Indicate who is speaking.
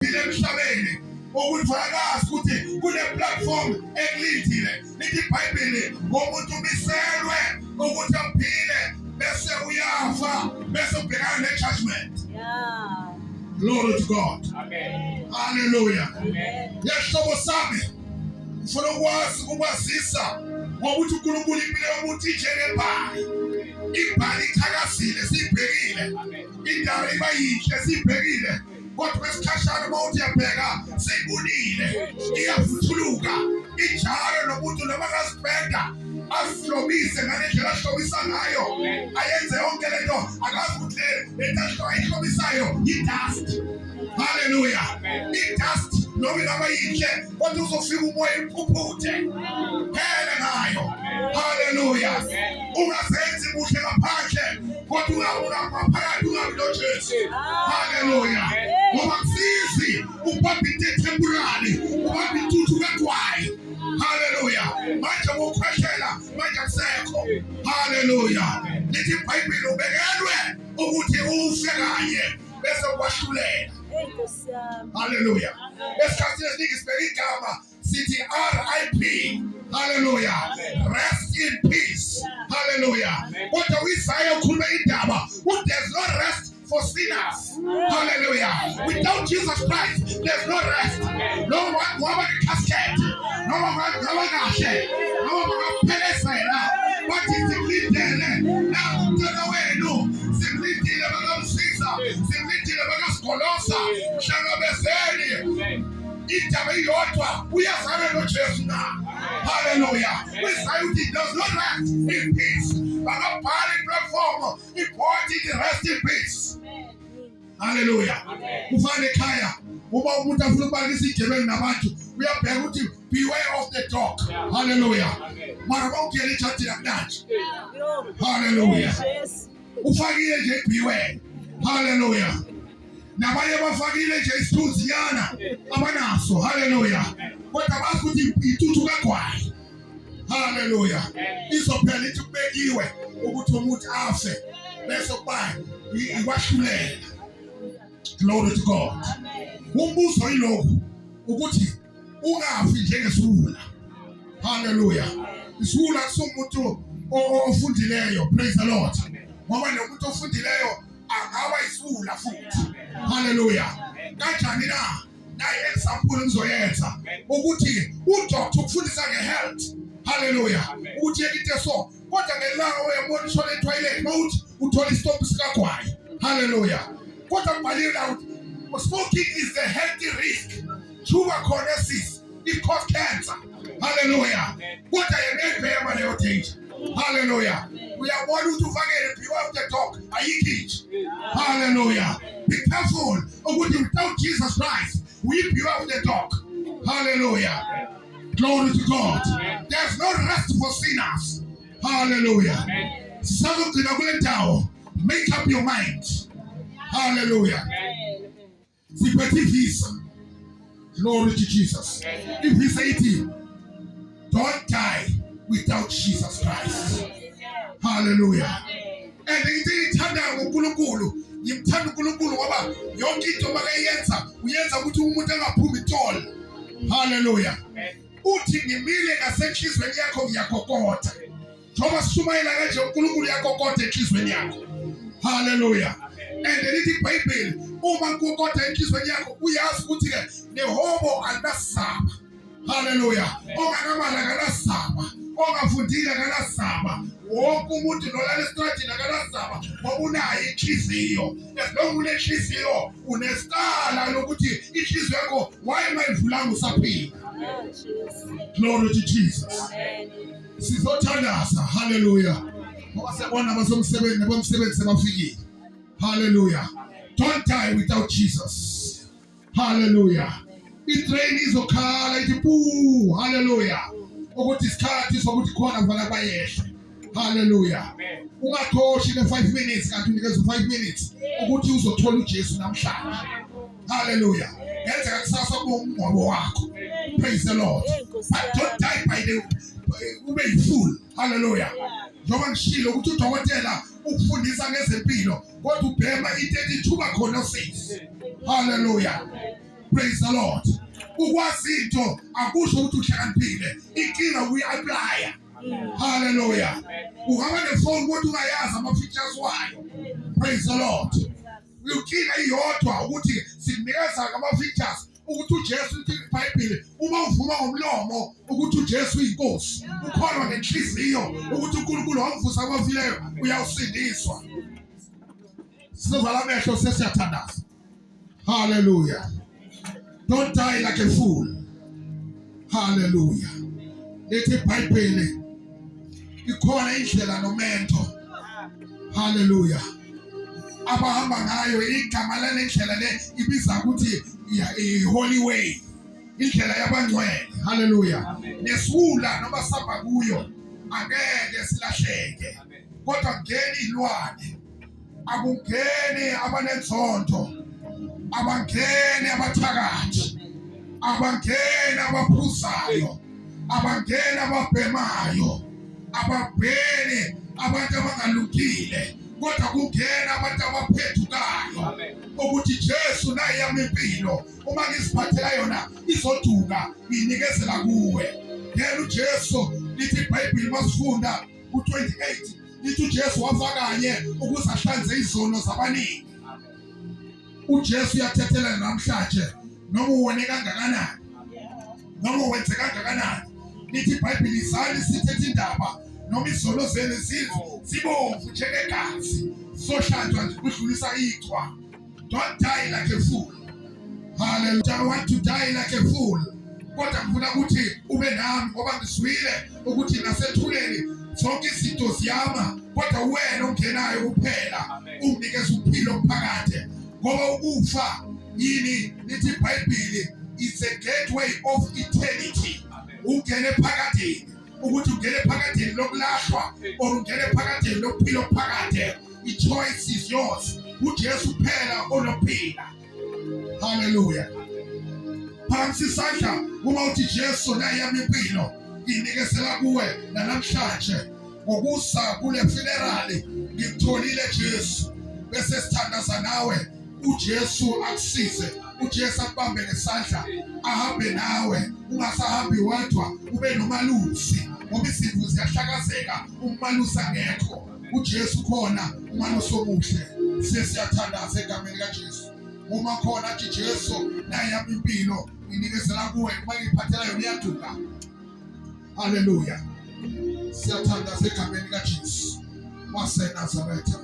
Speaker 1: emhlabeni ukufakaza ukuthi kule platform ekulindile lithi iBhayibheli ngomuntu umiselwe ukuthi aphile bese uyafa bese ubhekana nejudgment. Glory to God. Amen. Hallelujah. Amen. Yesihlobo sami ufuna ukwazi ukwazisa ngokuthi uNkulunkulu impilo yomuntu injengebhali. Ibhali iqhakazile sibhekile. Indawo iba yinhle sibhekile. Kodwa esikhashana mawuthi yabheka seyibunile iyavuthuluka injalo nomuntu nabakazibhenda ahlobise ngalendlela ahlobisa ngayo ayenze yonke lento akazi ukuthi lento ayihlobisayo yi-dust. Hallelujah. I-dust noma ingaba yinhle kodwa uzofika umoya imphuphuthe phela ngayo. Hallelujah. Ungazenzi kuhle ngaphandle kodwa ungaphakathi ungamlojesu. Hallelujah. Ngoba kusizi ubamba into temporary ubamba intuthu kagwayi. Hallelujah. Manje ukukhwehlela manje akusekho. Hallelujah. Lithi iBhayibheli ubekelwe ukuthi ufe kanye bese ukwahlulela. Hallelujah. Esikhathini esiningi sibeka igama sithi RIP. Hallelujah. Rest in peace. Hallelujah. Kodwa uIsaya ukhuluma indaba ukuthi there's no rest for sinners. Hallelujah. Without Jesus Christ, there's no rest. No one will be casket. No one will be kahle. No one will be pelesela. What is the clean there? Now, turn away. No. Simply deal about Caesar. Simply deal about Colossa. Shalabeseni. Indaba iyodwa uyazana noJesu na. Hallelujah. We say it does not rest in peace. Bakabhala platform important rest in peace. Hallelujah. Ufane ekhaya uma umuntu afuna ukubalisa igebeni nabantu uyabheka ukuthi beware of the dog. Hallelujah. Mara bawungena ejaji namhlanje. Hallelujah. Ufakile nje beware. Hallelujah. Nabanye bafakile nje isithunziyana abanaso. Hallelujah. Kodwa bazi ukuthi intuthu kagwayi. Hallelujah. Izophela ithi kubekiwe ukuthi umuntu afe bese kuba iwahlulela. Glory to God. Umbuzo yilokho ukuthi ungafi njengesula. Hallelujah. Isula kusumuntu ofundileyo. Praise the Lord. Ngoba nomuntu ofundileyo angaba isula futhi. Hallelujah. Kanjani na? Nayi example ngizoyenza ukuthi udoctor ukufundisa ngehealth. Hallelujah. Uthi ekite so kodwa ngelanga uyabona le toilet mawuthi uthola istop sikagwayi. Hallelujah. Kodwa kubhalile ukuthi smoking is the healthy risk. Tuberculosis it cause cancer. Hallelujah. Kodwa yenebhema leyo danger. Hallelujah. Uyabona ukuthi ufakele beware of the dog ayikhithi. Hallelujah. Be careful ukuthi without Jesus Christ we beware of the dog. Hallelujah. Glory to God. There's no rest for sinners. Hallelujah. Make up your mind. Hallelujah. Glory to Jesus. If he said, don't die without Jesus Christ. Hallelujah. And ngithanda uNkulunkulu, ngimthanda uNkulunkulu ngoba yonke into makayenza uyenza ukuthi umuntu angaphumi ithola. Hallelujah. Uthi ngimile ngasenhlizweni yakho ngiyakokotha. Ngoba sishumayela kanje uNkulunkulu yakokotha enhlizweni yakho. Hallelujah. And lithi iBhayibheli uma ukokotha enhlizweni yakho uyazi ukuthi ke nehobo anasaba. Hallelujah. Ongakamala kanasaba. Ongafundile kanasaba. Wonke umuntu nolala estradini kanasaba ngoba unayo inhliziyo. Esilongu unenhliziyo unesicala lokuthi inhliziyo yakho wayengayivulanga usaphila. Glory to Jesus. Sizothandaza. Hallelujah. Ngoba siyabona abasomsebenzi nebomsebenzi sebafikile. Hallelujah. Don't die without Jesus. Hallelujah. Itrain izokhala ithi puu. Hallelujah. Ukuthi isikhathi sokuthi khona kufanele bayehle. Hallelujah. Ungakhoshi le 5 minutes kanti unikeza 5 minutes ukuthi uzothola uJesu namhlanje. Hallelujah. Yenza kusasa kumngcwabo wakho. Praise the Lord. But don't die by the ube full. Hallelujah. Njoba ngishilo ukuthi udokotela ukufundisa ngezempilo kodwa ubhema into ethi tuberculosis. Hallelujah. Praise the Lord. Ukwazi into akusho ukuthi uhlakaniphile. Inkinga uyi-apply. Hallelujah. Uhamba nefoni kodwa ungayazi ama-features wayo. Praise the Lord. Inkinga iyodwa ukuthi sikunikeza ama-features ukuthi uJesu uthi iBhayibheli uma uvuma ngomlomo ukuthi uJesu uyinkosi, ukholwa ngenhliziyo ukuthi uNkulunkulu wamvusa kwabafileyo, uyawusindiswa. Sizovala amehlo sesiyathandaza. Hallelujah. Don't die like a fool. Hallelujah. Lethi iBhayibheli ikhona indlela nomento. Hallelujah. Abahamba ngayo igama lale ndlela le ibiza ukuthi i-holy way, indlela yabangcwele. Hallelujah. Nesula noma sihamba kuyo angeke silahleke, kodwa ngeni ilwane, akungeni abanenzonto, abangeni abathakathi, abangeni abaphuzayo, abangeni ababhemayo, ababheni abantu abangalungile, kodwa kungena abantu abaphethukayo ukuthi Jesu naye yami impilo, uma ngiziphathela yona izoduka nginikezela kuwe. Ngeke uJesu lithi iBhayibheli masifunda ku-28 lithi uJesu wafa kanye ukuze ahlanze izono zabaningi. uJesu uyathethela namhlanje noma uwone kangakanani, noma wenze kangakanani. Lithi iBhayibheli izali sithethe indaba noma izono zenu zibomvu njengegazi, sohlanjwa nje kudlulisa ichwa. Don't die like a fool. Hallelujah. I want to die like a fool. Kodwa ngifuna ukuthi ube nami ngoba ngizwile ukuthi nasethuleni zonke izinto ziyama, kodwa wena ongenayo kuphela unginikeza ukuphila phakathi. Ngoba ukufa yini lithi iBhayibheli is a gateway of eternity. Ungene phakathi ukuthi ungene phakathi lokulahlwa or ungene phakathi lokuphila phakathi. The choice is yours. uJesu phela onophila. Hallelujah. Phansi isandla uma uthi Jesu naye yami impilo nginikezela kuwe namhlanje ngokusa kule funeral ngitholile Jesu, bese sithandaza nawe. uJesu akusize, uJesu akubambe ngesandla ahambe nawe, ungasahambi wedwa, ube nomalusi ngoba izifo ziyahlakazeka umalusi angekho. uJesu khona umalusi omuhle. Sesiyathandaza egameni kaJesu. Uma khona athi Jesu naye yami impilo nginikezela kuwe, uma ngiphathela yona iyaduka. Hallelujah. Siyathandaza egameni kaJesu waseNazaretha.